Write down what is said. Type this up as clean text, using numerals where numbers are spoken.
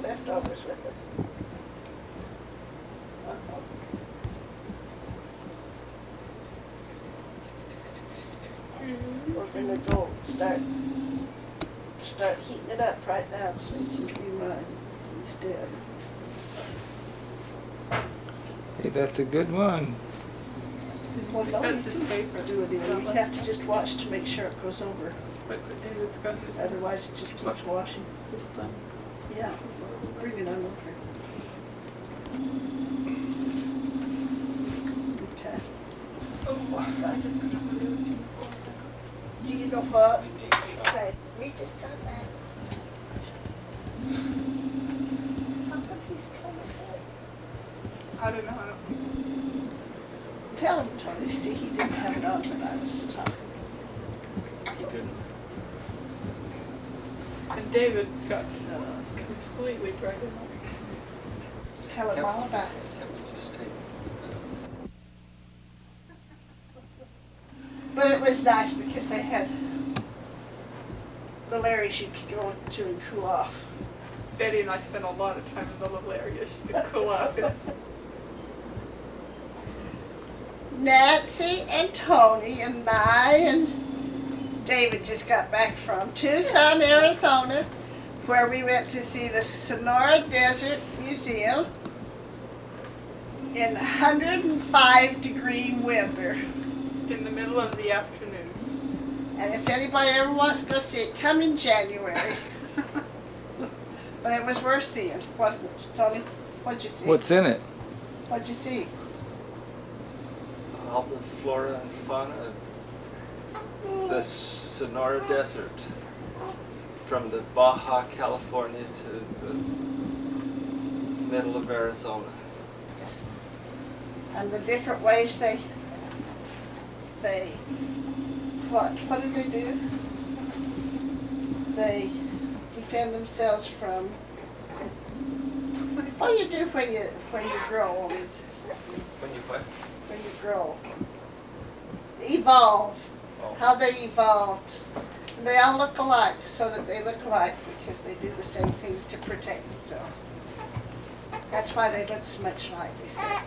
leftovers with us. We're gonna go start heating it up right now so you can do mine instead. Hey, that's a good one. Well, no, That's you his can favorite. do it in. You have to just watch to make sure it goes over. But David's got his. Otherwise, it just keeps washing. This time. Yeah, bring it on over. Okay. Oh, I just got up with it. Do you know what? Okay, we just got back. How come he's coming here? I don't know. I don't. Tell him, Tony. See, he didn't have it on when I was talking. He didn't. And David got completely pregnant. Tell him all about it. Can't we just take But it was nice because they had the areas you could go to and cool off. Betty and I spent a lot of time in the little areas you could cool off in. Nancy and Tony and I and David just got back from Tucson, Arizona, where we went to see the Sonora Desert Museum in 105-degree weather. In the middle of the afternoon. And if anybody ever wants to go see it, come in January. But it was worth seeing, wasn't it, Tony? What'd you see? What's in it? What'd you see? All the flora and fauna of the Sonora Desert, from the Baja California to the middle of Arizona. And the different ways they what do they do? They defend themselves from what do you do when you grow? When you what? When you grow. Evolve. Oh. How they evolved. And they all look alike, so that they look alike because they do the same things to protect themselves. That's why they look so much alike, they say.